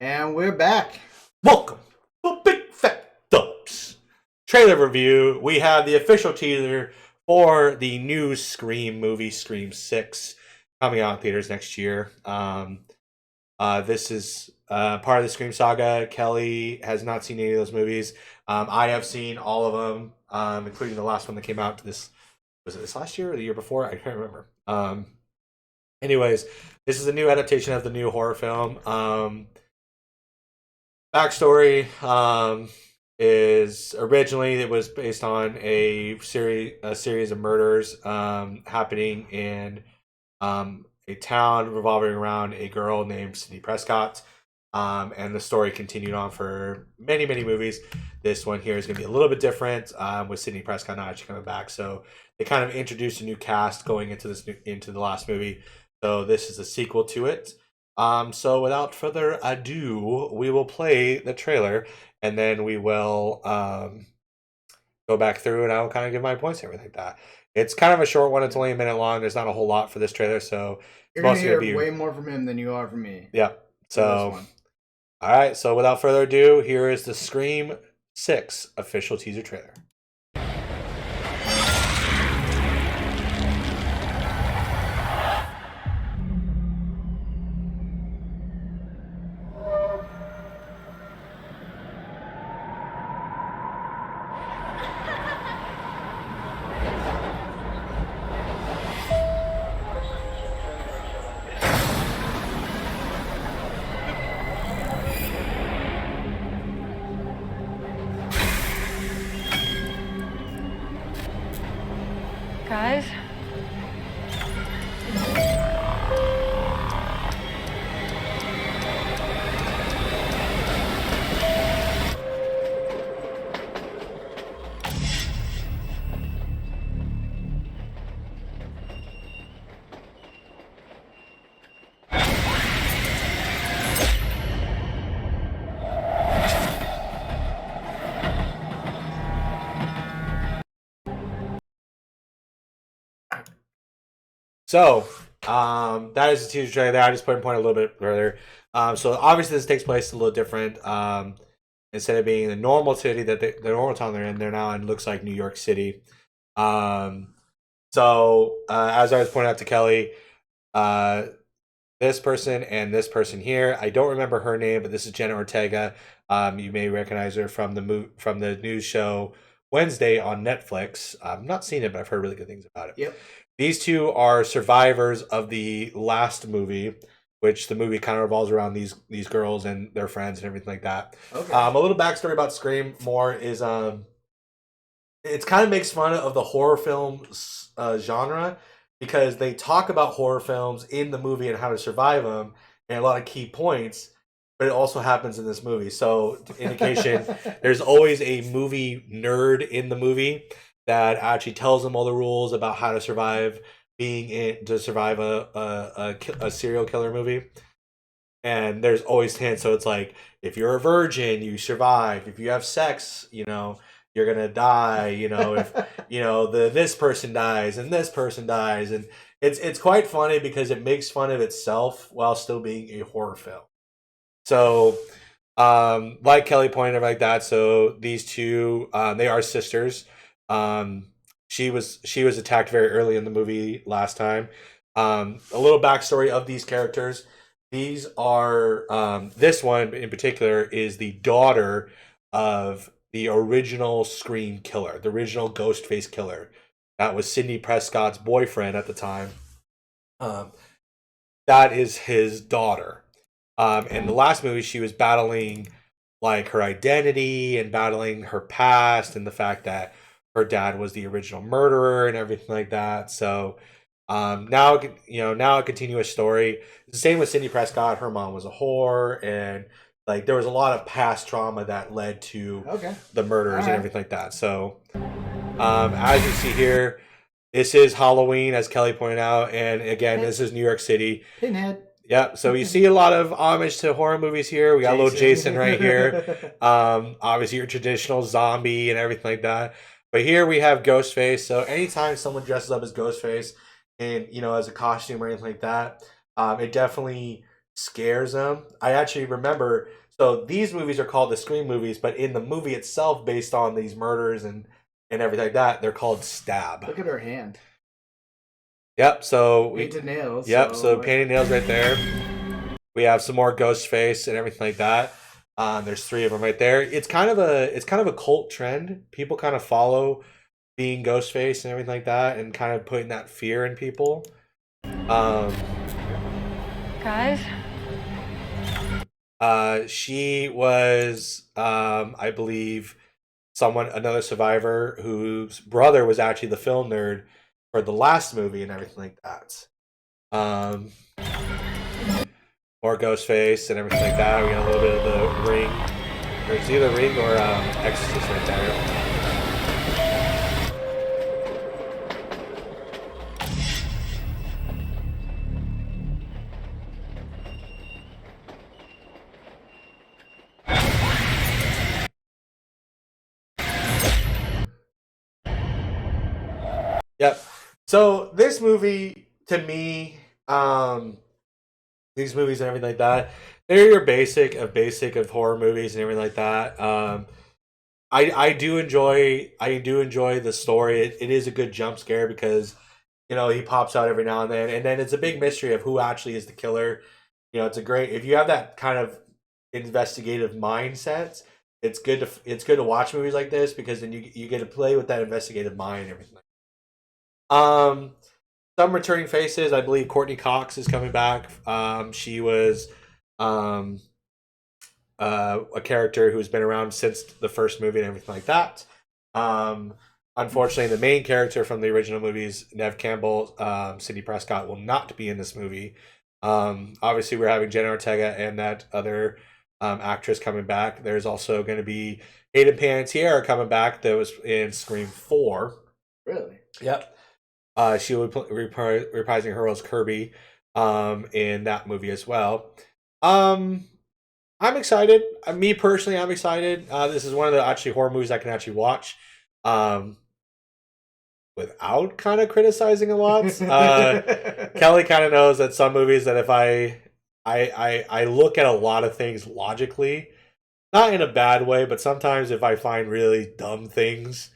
And we're back. Welcome to Big Fat Dubs trailer review. We have the official teaser for the new Scream movie, Scream 6, coming out in theaters next year. This is part of the Scream saga. Kelly has not seen any of those movies. I have seen all of them, including the last one that came out. Was it this last year or the year before? I can't remember. Anyways, this is a new adaptation of the new horror film. Backstory is originally it was based on a series of murders happening in a town revolving around a girl named Sidney Prescott. And the story continued on for many, many movies. This one here is going to be a little bit different with Sidney Prescott not actually coming back. So they kind of introduced a new cast going into into the last movie. So this is a sequel to it. So without further ado, we will play the trailer and then we will go back through and I will kind of give my points and everything like that. It's kind of a short one. It's only a minute long. There's not a whole lot for this trailer, so You're going to hear way more from him than you are from me. Yeah. So, all right. So without further ado, here is the Scream 6 official teaser trailer. Guys? So, that is the teaser trailer there. I just put in point a little bit further. So obviously this takes place a little different. Instead of being the normal city that the normal town they're in, they're now in looks like New York City. So as I was pointing out to Kelly, this person and this person here, I don't remember her name, but this is Jenna Ortega. You may recognize her from the news show Wednesday on Netflix. I've not seen it, but I've heard really good things about it. Yep. These two are survivors of the last movie, which the movie kind of revolves around these girls and their friends and everything like that. Okay. A little backstory about Scream more is it kind of makes fun of the horror film genre because they talk about horror films in the movie and how to survive them and a lot of key points, but it also happens in this movie. So, indication, there's always a movie nerd in the movie that actually tells them all the rules about how to survive a serial killer movie. And there's always hints. So it's like, if you're a virgin, you survive. If you have sex, you're gonna die. If this person dies and this person dies, and it's quite funny because it makes fun of itself while still being a horror film. So, like Kelly pointed out like that. So these two, they are sisters. She was attacked very early in the movie last time. A little backstory of these characters. These are this one in particular is the daughter of the original Scream killer, the original Ghostface killer. That was Sidney Prescott's boyfriend at the time. That is his daughter. In the last movie, she was battling like her identity and battling her past and the fact that her dad was the original murderer and everything like that. So now a continuous story. It's the same with Sidney Prescott. Her mom was a whore, and like there was a lot of past trauma that led to the murders and everything like that. So as you see here, this is Halloween, as Kelly pointed out, and again, this is New York City. Pinhead. Yeah, so you see a lot of homage to horror movies here. We got a little Jason right here. Obviously your traditional zombie and everything like that. But here we have Ghostface. So anytime someone dresses up as Ghostface and, as a costume or anything like that, it definitely scares them. I actually remember. So these movies are called the Scream movies, but in the movie itself, based on these murders and everything like that, they're called Stab. Look at her hand. Yep. So painted nails. Yep. So painted nails right there. We have some more Ghostface and everything like that. There's 3 of them right there. It's kind of a cult trend. People kind of follow being Ghostface and everything like that, and kind of putting that fear in people. Guys. She was, I believe, another survivor whose brother was actually the film nerd for the last movie and everything like that. Or Ghostface and everything like that. We got a little bit of the Ring. It's either Ring or Exorcist right there. Yep. So this movie, to me, these movies and everything like that, they're your basic of horror movies and everything like that. I do enjoy the story. It is a good jump scare because he pops out every now and then it's a big mystery of who actually is the killer. It's a great, if you have that kind of investigative mindset, it's good to watch movies like this because then you get to play with that investigative mind and everything. Some returning faces. I believe Courtney Cox is coming back. She was a character who's been around since the first movie and everything like that. Unfortunately, the main character from the original movies, Neve Campbell, Sidney Prescott, will not be in this movie. Obviously, we're having Jenna Ortega and that other actress coming back. There's also going to be Hayden Panettiere coming back that was in Scream 4. Really? Yep. She will be reprising her role as Kirby in that movie as well. I'm excited. Me personally, I'm excited. This is one of the actually horror movies I can actually watch without kind of criticizing a lot. Kelly kind of knows that some movies that if I look at a lot of things logically, not in a bad way, but sometimes if I find really dumb things,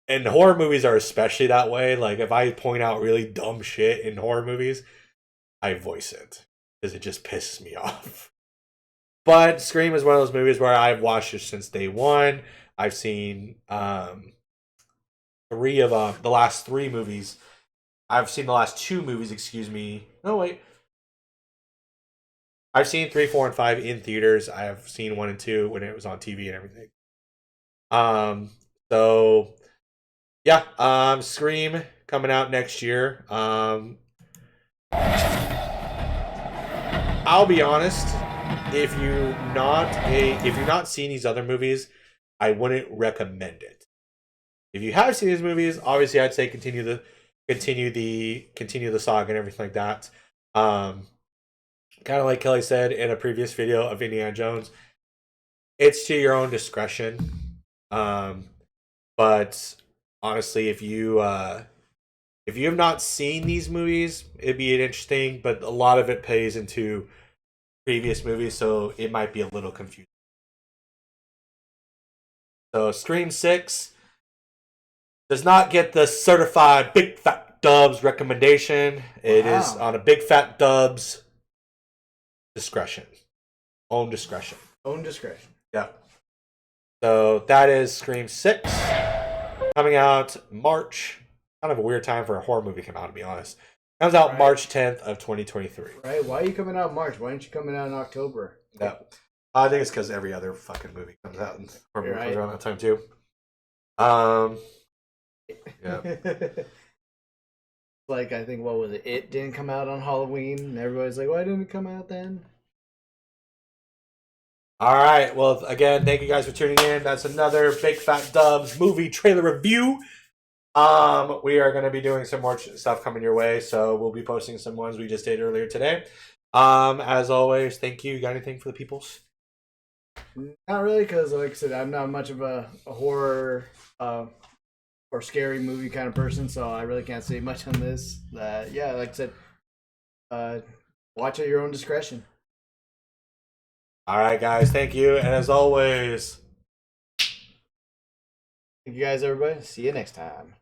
and horror movies are especially that way. Like if I point out really dumb shit in horror movies, I voice it because it just pisses me off. But Scream is one of those movies where I've watched it since day one. I've seen 3 of the last 3 movies. I've seen the last 2 movies. Excuse me. No wait. I've seen 3, 4, and 5 in theaters. I have seen 1 and 2 when it was on TV and everything. So. Yeah, Scream coming out next year. I'll be honest, if you're not seeing these other movies, I wouldn't recommend it. If you have seen these movies, obviously I'd say continue the saga and everything like that. Kind of like Kelly said in a previous video of Indiana Jones, it's to your own discretion. But honestly, if you have not seen these movies, it'd be interesting, but a lot of it plays into previous movies, so it might be a little confusing. So Scream 6 does not get the certified Big Fat Dubs recommendation. It is on a Big Fat Dubs discretion. Own discretion. Yeah. So that is Scream 6. Coming out March. Kind of a weird time for a horror movie to come out, to be honest. Comes out March 10th of 2023. Right. Why are you coming out in March? Why aren't you coming out in October? Yeah. I think it's because every other fucking movie comes out and horror movie comes around that time too. Yeah. Like, I think, what was it? It didn't come out on Halloween, and everybody's like, why didn't it come out then? All right. Well, again, thank you guys for tuning in. That's another Big Fat Dubs movie trailer review. We are going to be doing some more stuff coming your way, so we'll be posting some ones we just did earlier today. As always, thank you. You got anything for the peoples? Not really, because like I said, I'm not much of a horror or scary movie kind of person, so I really can't say much on this. Yeah, like I said, watch at your own discretion. All right, guys. Thank you. And as always, Thank you guys, everybody. See you next time.